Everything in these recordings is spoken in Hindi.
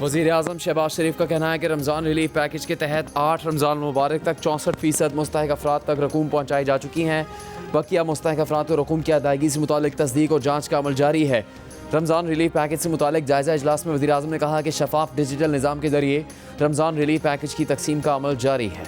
वज़ीर-ए-आज़म शहबाज शरीफ का कहना है कि रमज़ान रिलीफ पैकेज के तहत 8 रमज़ान मुबारक तक 64% मुस्तहिक अफराद तक रकूम पहुँचाई जा चुकी हैं। बकिया मुस्तहिक अफराद को रकूम की अदायगी से मुतालिक तस्दीक और जाँच का अमल जारी है। रमज़ान रिलीफ पैकेज से मुतालिक जायज़ा इजलास में वज़ीर-ए-आज़म ने कहा कि शफाफ डिजिटल निज़ाम के ज़रिए रमज़ान रिलीफ पैकेज की तकसीम का अमल जारी है।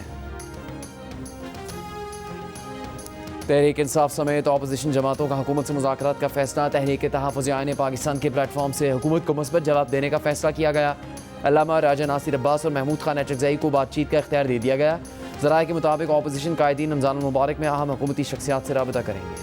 तहरीक इंसाफ समेत अपोजिशन जमातों का हुकूमत से मुज़ाकरात का फैसला। तहरीक तहफ़्फ़ुज़ आईन पाकिस्तान के प्लेटफॉर्म से हुकूमत को मुस्बत जवाब देने का फैसला किया गया। अल्लामा राजा नासिर अब्बास और महमूद खान अटकज़ई को बातचीत का इख्तियार दे दिया गया। ज़राए के मुताबिक अपोजिशन कायदीन रमज़ान मुबारक में अहम हुकूमती शख्सियात से राबता करेंगे।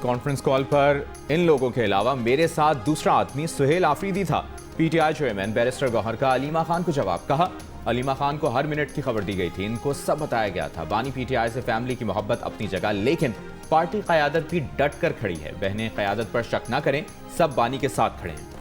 कॉन्फ्रेंस कॉल पर इन लोगों के अलावा मेरे साथ दूसरा आदमी सुहेल आफरीदी था। पीटीआई चेयरमैन बैरिस्टर गौहर का अलीमा खान को जवाब। कहा, अलीमा खान को हर मिनट की खबर दी गई थी, इनको सब बताया गया था। बानी पीटीआई से फैमिली की मोहब्बत अपनी जगह, लेकिन पार्टी क़यादत भी डट कर खड़ी है। बहनें क़यादत पर शक न करें, सब बानी के साथ खड़े हैं।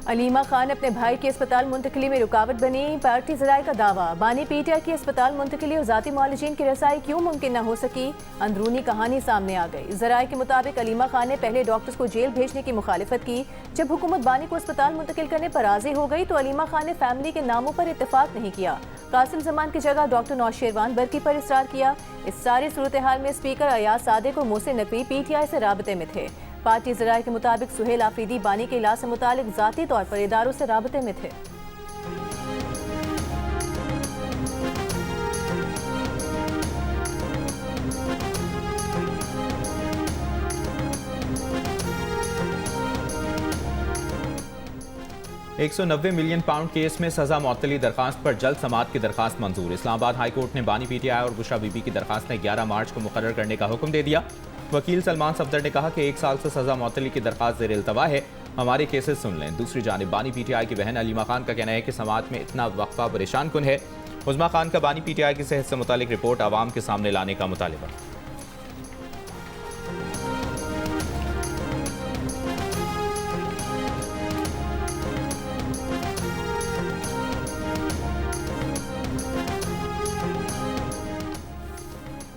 अलीमा खान अपने भाई की अस्पताल मुंतकिली में रुकावट बनी। पार्टी ज़राए का दावा, बानी पीटीआई की अस्पताल मुंतकिली और ज़ाती मुआलिजीन की रसाई क्यों मुमकिन न हो सकी। अंदरूनी कहानी सामने आ गई। ज़राए के मुताबिक अलीमा खान ने पहले डॉक्टर्स को जेल भेजने की मुखालिफत की। जब हुकूमत बानी को अस्पताल मुंतकिल करने पर राजी हो गई तो अलीमा खान ने फैमिली के नामों पर इत्तेफाक नहीं किया। कासिम जमान की जगह डॉक्टर नौशेरवान बरकी पर इसरार किया। इस सारी सूरत हाल में स्पीकर अयाज सादिक और मोहसिन नकवी पीटीआई से राबते में थे। पार्टी ज़राए के मुताबिक सुहेल आफरीदी बानी के इलाज से मुतालिक ज़ाती तौर पर इदारों से राबते में थे। £190 मिलियन केस में सजा मुअत्तली दरखास्त पर जल्द समाअत की दरखास्त मंजूर। इस्लामाबाद हाई कोर्ट ने बानी पीटीआई और बुशरा बीबी की दरखास्तें 11 मार्च को मुकर्रर करने का हुक्म दे दिया। वकील सलमान सफदर ने कहा कि 1 साल से सजा मुअत्तली की दरखास्त ज़ेर इल्तवा है, हमारे केसेस सुन लें। दूसरी जानिब बानी पीटीआई की बहन अलीमा खान का कहना है कि समाअत में इतना वक्फा परेशान कुन है। उज़मा खान का बानी पीटीआई की सेहत से मुतालिक रिपोर्ट आवाम के सामने लाने का मुतालिबा।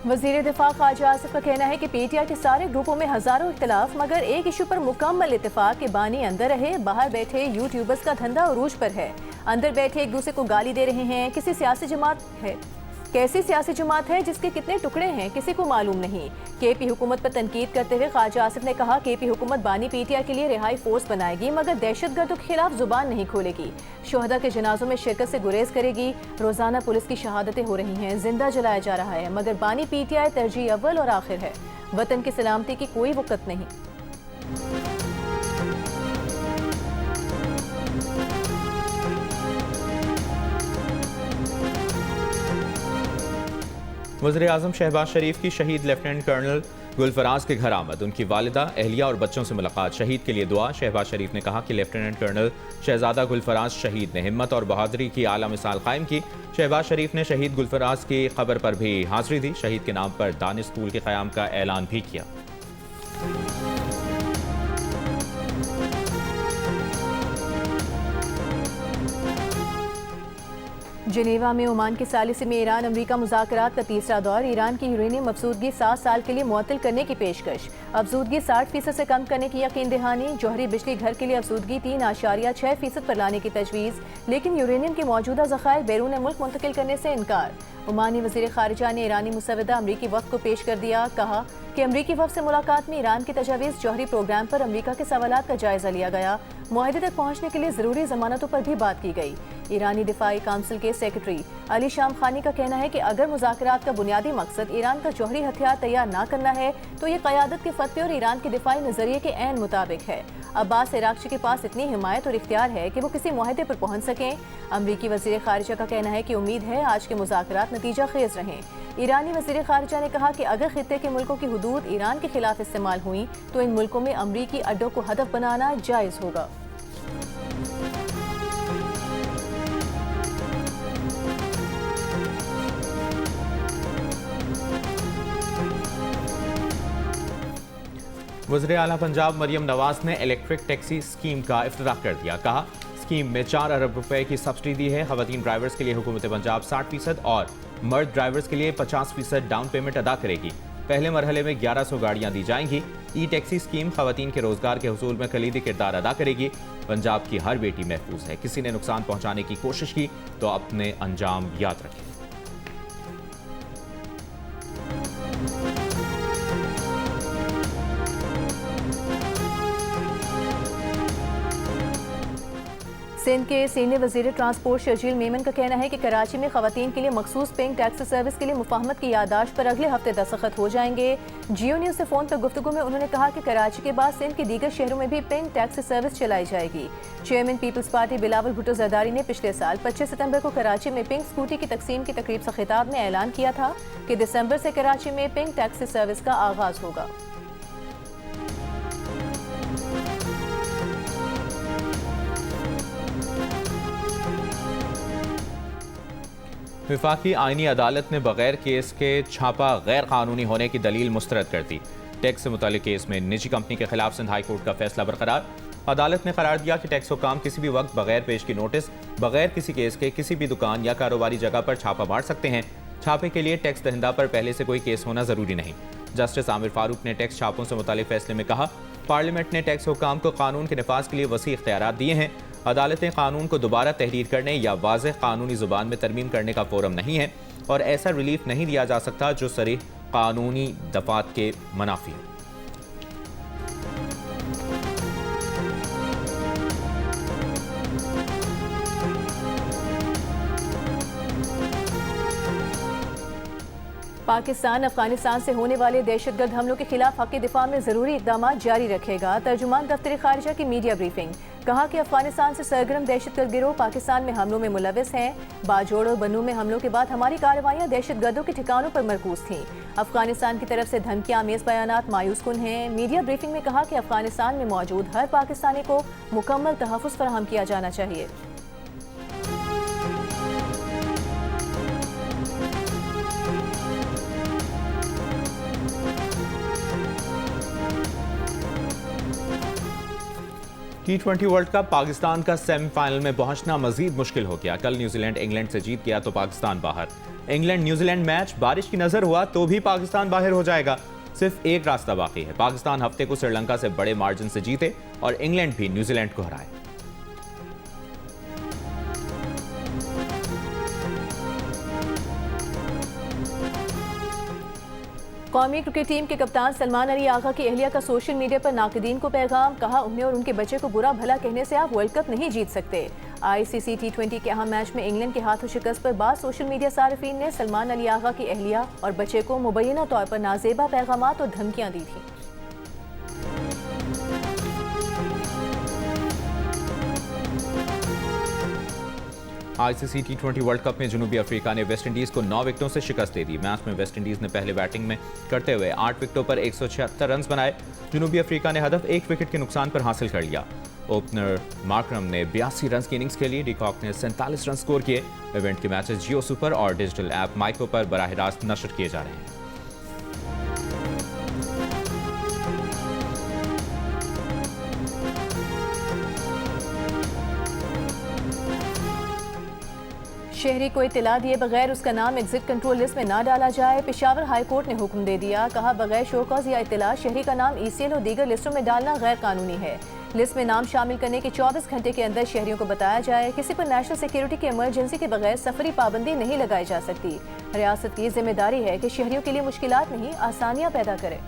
वज़ीर दिफा ख्वाजा आसिफ का कहना है कि पीटीआई के सारे ग्रुपों में हजारों इख्तिलाफ, मगर एक इशू पर मुकम्मल इत्तेफाक कि बानी अंदर रहे, बाहर बैठे यूट्यूबर्स का धंधा उरूज पर है। अंदर बैठे एक दूसरे को गाली दे रहे हैं। किसी सियासी जमात है, कैसी सियासी जमात है जिसके कितने टुकड़े हैं, किसी को मालूम नहीं। केपी हुकूमत पर तनकीद करते हुए ख्वाजा आसिफ ने कहा, केपी हुकूमत बानी पीटीआई के लिए रिहाई फोर्स बनाएगी, मगर दहशतगर्दों के खिलाफ जुबान नहीं खोलेगी। शोहदा के जनाजों में शिरकत से गुरेज करेगी। रोजाना पुलिस की शहादतें हो रही हैं, जिंदा जलाया जा रहा है, मगर बानी पीटीआई तरजीह अव्वल और आखिर है। वतन की सलामती की कोई वक़्त नहीं। वज़ीर-ए-आज़म शहबाज शरीफ की शहीद लेफ्टिनेंट कर्नल गुलफराज के घर आमद। उनकी वालिदा, अहलिया और बच्चों से मुलाकात। शहीद के लिए दुआ। शहबाज शरीफ ने कहा कि लेफ्टिनेंट कर्नल शहजादा गुलफराज शहीद ने हिम्मत और बहादुरी की आला मिसाल कायम की। शहबाज शरीफ ने शहीद गुलफराज की खबर पर भी हाजिरी दी। शहीद के नाम पर दानिश स्कूल के क़याम का ऐलान भी किया। जिनेवा में ओमान के सालिसे में ईरान अमरीका मुज़ाकरात का तीसरा दौर। ईरान की यूरेनियम अफसूदगी 7 साल के लिए मुअत्तल करने की पेशकश। अफसूदगी 60% से कम करने की यकीन दहानी। जौहरी बिजली घर के लिए अफसूदगी 3.6% पर लाने की तजवीज़, लेकिन यूरेनियम के मौजूदा ज़खायर बैरून मुल्क मुंतकिल करने से इनकार। ओमानी वज़ीर ख़ारिजा ने ईरानी मुसवदा अमरीकी वफ़द को पेश कर दिया। कहा कि अमरीकी वफ़द से मुलाकात में ईरान की तजावीज़ जौहरी प्रोग्राम पर अमरीका के सवालात का जायज़ा लिया गया। मुआहदे तक पहुँचने के लिए ज़रूरी ज़मानतों पर भी बात की गई। ईरानी दिफाई काउंसिल के सेक्रेटरी अली शाम खानी का कहना है कि अगर मुज़ाकरात का बुनियादी मकसद ईरान का जौहरी हथियार तैयार ना करना है तो ये क़यादत के फतवे और ईरान के दिफाई नज़रिए के ऐन मुताबिक है। अब्बास इराक़ची के पास इतनी हिमायत और इख्तियार है कि वो किसी मुआहदे पर पहुँच सकें। अमरीकी वज़ीर ख़ारिजा का कहना है कि उम्मीद है आज के मुज़ाकरात नतीजा खेज़ रहें। ईरानी वज़ीर ख़ारिजा ने कहा कि अगर खित्ते के मुल्कों की हुदूद ईरान के खिलाफ इस्तेमाल हुई तो इन मुल्कों में अमरीकी अड्डों को हदफ बनाना जायज़ होगा। वज़ीर आला पंजाब मरियम नवाज ने इलेक्ट्रिक टैक्सी स्कीम का इफ्तिताह कर दिया। कहा, स्कीम में 4 अरब रुपए की सब्सिडी दी है। खवातीन ड्राइवर्स के लिए हुकूमत पंजाब 60% और मर्द ड्राइवर्स के लिए 50% डाउन पेमेंट अदा करेगी। पहले मरहले में 1100 गाड़ियां दी जाएंगी। ई टैक्सी स्कीम खवातीन के रोजगार के हुसूल में कलीदी किरदार अदा करेगी। पंजाब की हर बेटी महफूज है। किसी ने नुकसान पहुंचाने की कोशिश की तो अपने अंजाम याद रखें। सिंध के सीनियर वजीर ट्रांसपोर्ट शर्जील मेमन का कहना है कि कराची में खवातीन के लिए मखसूस पिंक टैक्सी सर्विस के लिए मुफाहमत की यादाश्त पर अगले हफ्ते दस्तखत हो जाएंगे। जियो न्यूज़ से फ़ोन पर गुफ्तगू में उन्होंने कहा कि कराची के बाद सिंध के दीगर शहरों में भी पिंक टैक्सी सर्विस चलाई जाएगी। Chairman People's Party Bilawal Bhutto Zardari ने पिछले साल 25 सितंबर को कराची में पिंक स्कूटी की तकसीम की तकरीब से खिताब में ऐलान किया था कि दिसंबर से कराची में पिंक टैक्सी सर्विस का आगाज होगा। विफाकी आईनी अदालत ने बगैर केस के छापा गैर कानूनी होने की दलील मुस्तरद कर दी। टैक्स से मुतालिक केस में निजी कंपनी के खिलाफ सिंध हाई कोर्ट का फैसला बरकरार। अदालत ने करार दिया कि टैक्स हुकाम किसी भी वक्त बगैर पेश की नोटिस बगैर किसी केस के किसी भी दुकान या कारोबारी जगह पर छापा मार सकते हैं। छापे के लिए टैक्स दहिंदा पर पहले से कोई केस होना जरूरी नहीं। जस्टिस आमिर फारूक ने टैक्स छापों से मुतालिक फैसले में कहा, पार्लियामेंट ने टैक्स हुकाम को कानून के नफाज के लिए वसी इख्तियारात दिए हैं। अदालतें कानून को दोबारा तहरीर करने या वाज़ेह कानूनी ज़ुबान में तरमीम करने का फोरम नहीं है और ऐसा रिलीफ नहीं दिया जा सकता जो सरीह कानूनी दफात के मुनाफी हो। पाकिस्तान अफगानिस्तान से होने वाले दहशतगर्द हमलों के खिलाफ हक़ दिफा में ज़रूरी इक़दाम जारी रखेगा। तर्जुमान दफ्तर खारिजा की मीडिया ब्रीफिंग। कहा कि अफगानिस्तान से सरगर्म दहशतगर्द गिरोह पाकिस्तान में हमलों में मुलविस हैं। बाजोड़ और बनू में हमलों के बाद हमारी कार्रवाइयाँ दहशतगर्दों के ठिकानों पर मरकूज थीं। अफगानिस्तान की तरफ से धमकियाँ आमेज़ बयानात मायूस कुन हैं। मीडिया ब्रीफिंग में कहा कि अफगानिस्तान में मौजूद हर पाकिस्तानी को मुकम्मल तहफ़्फ़ुज़ फराहम किया जाना चाहिए। T20 वर्ल्ड कप पाकिस्तान का सेमीफाइनल में पहुंचना मजीद मुश्किल हो गया। कल न्यूजीलैंड इंग्लैंड से जीत गया तो पाकिस्तान बाहर। इंग्लैंड न्यूजीलैंड मैच बारिश की नजर हुआ तो भी पाकिस्तान बाहर हो जाएगा। सिर्फ एक रास्ता बाकी है, पाकिस्तान हफ्ते को श्रीलंका से बड़े मार्जिन से जीते और इंग्लैंड भी न्यूजीलैंड को हराए। कौमी क्रिकेट टीम के कप्तान सलमान अली आगा की अहलिया का सोशल मीडिया पर नाक़दीन को पैगाम। कहा, उन्हें और उनके बच्चे को बुरा भला कहने से आप वर्ल्ड कप नहीं जीत सकते। ICC T20 के अहम मैच में इंग्लैंड के हाथों शिकस्त पर बाद सोशल मीडिया सारिफीन ने सलमान अली आगा की अहलिया और बच्चे को मुबैना तौर पर नाजेबा पैगामात और धमकियाँ दी थी। ICC T20 वर्ल्ड कप में जनूबी अफ्रीका ने वेस्ट इंडीज को 9 विकेटों से शिकस्त दे दी। मैच में वेस्ट इंडीज ने पहले बैटिंग में करते हुए 8 विकेटों पर 176 रन बनाए। जनूबी अफ्रीका ने हदफ 1 विकेट के नुकसान पर हासिल कर लिया। ओपनर मार्करम ने 82 रन की इनिंग्स खेली। डिकॉक ने 47 रन स्कोर किए। इवेंट के मैचेस जियो सुपर और डिजिटल ऐप माइको पर बराह रास्त नशर किए जा रहे हैं। शहरी को इत्तला दिए बगैर उसका नाम एग्जिट कंट्रोल लिस्ट में ना डाला जाए। पेशावर हाई कोर्ट ने हुक्म दे दिया। कहा, बगैर शोकॉज या इत्तला शहरी का नाम ECL और दीगर लिस्टों में डालना गैर कानूनी है। लिस्ट में नाम शामिल करने के 24 घंटे के अंदर शहरियों को बताया जाए। किसी पर नेशनल सिक्योरिटी की इमरजेंसी के बगैर सफरी पाबंदी नहीं लगाई जा सकती। रियासत की जिम्मेदारी है कि शहरियों के लिए मुश्किलात नहीं, आसानियाँ पैदा करे।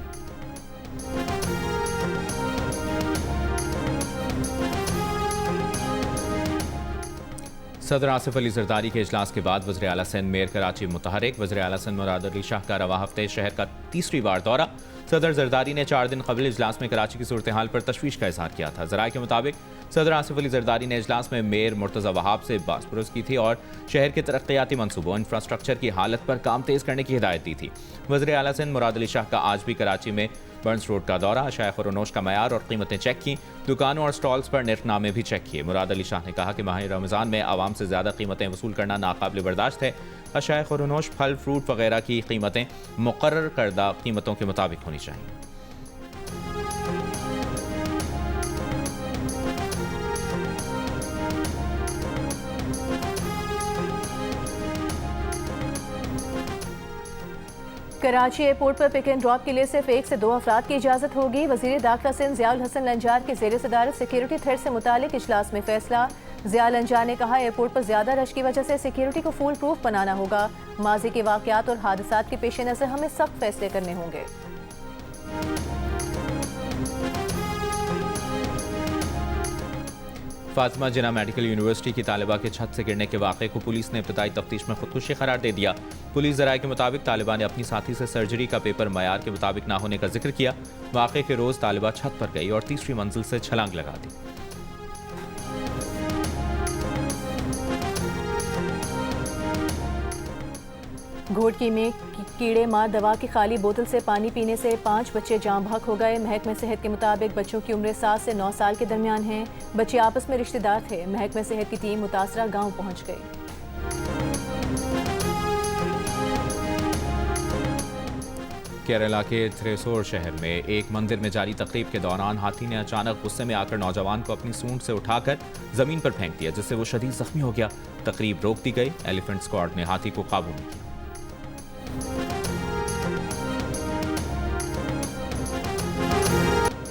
सदर आसिफ अली जरदारी के इजलास के बाद वज़ीर आला सिंध मेयर कराची मुतहरिक। वज़ीर आला सिंध मुराद अली शाह का रवा हफ्ते शहर का तीसरी बार दौरा। सदर जरदारी ने 4 दिन कबल इजलास में कराची की सूरत हाल पर तशवीश का इजहार किया था। ज़राए के मुताबिक सदर आसिफ अली जरदारी ने इजलास में मेयर मुर्तज़ा वहाब से बासपुरस की थी और शहर के तरक्याती मनसूबों इंफ्रास्ट्रक्चर की हालत पर काम तेज़ करने की हिदायत दी थी। वज़ीर आला सिंध मुराद अली शाह का आज भी कराची में बर्न्स रोड का दौरा। अशाया ख़ुरनोश का मयार और कीमतें चेक की। दुकानों और स्टॉल्स पर निर्खनामे भी चेक किए। मुराद अली शाह ने कहा कि माह रमज़ान में आवाम से ज़्यादा कीमतें वसूल करना नाकाबिल बर्दाश्त है। अशाया ख़ुरनोश, फल, फ्रूट वगैरह की कीमतें मुकर्रर करदा कीमतों के मुताबिक होनी चाहिए। कराची एयरपोर्ट पर पिक एंड ड्रॉप के लिए सिर्फ 1 से 2 अफराद की इजाज़त होगी। वज़ीर दाखिला सिंध ज़ियाउल हसन लंजार की ज़ेर सदारत सिक्योरिटी थ्रेट से मुतालिक इजलास में फैसला। ज़िया लंजार ने कहा, एयरपोर्ट पर ज़्यादा रश की वजह से सिक्योरिटी को फूल प्रूफ बनाना होगा। माजी के वाक़यात और हादसात के पेश नज़र हमें सख्त फैसले करने होंगे। फातिमा जिन्ना मेडिकल यूनिवर्सिटी की तालिबा के छत से गिरने के वाक़े को पुलिस ने इब्तदाई तफ्तीश में खुदकुशी करार दे दिया। पुलिस ज़राए के मुताबिक तालिबा ने अपनी साथी से सर्जरी का पेपर मयार के मुताबिक ना होने का जिक्र किया। वाक़े के रोज़ तालिबा छत पर गई और तीसरी मंजिल से छलांग लगा दी। घोटकी में कीड़े मार दवा की खाली बोतल से पानी पीने से 5 बच्चे जाँ बहक हो गए। महकमे सेहत के मुताबिक बच्चों की उम्र 7 से 9 साल के दरमियान है। बच्चे आपस में रिश्तेदार थे। महकमे सेहत की टीम मुतासरा गांव पहुंच गई। केरला के थ्रेसोर शहर में एक मंदिर में जारी तकरीब के दौरान हाथी ने अचानक गुस्से में आकर नौजवान को अपनी सूंड से उठाकर जमीन पर फेंक दिया, जिससे वो शदीद जख्मी हो गया। तकरीब रोक दी गई। एलिफेंट स्क्वाड ने हाथी को काबू में किया।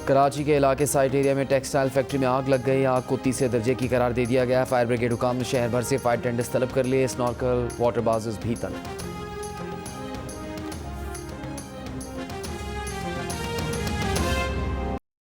कराची के इलाके साइट एरिया में टेक्सटाइल फैक्ट्री में आग लग गई। आग को तीसरे दर्जे की करार दे दिया गया। फायर ब्रिगेड हुकाम ने शहर भर से फायर टेंडर्स तलब कर लिए। स्नॉर्कल वाटर बाजेस भी तलब।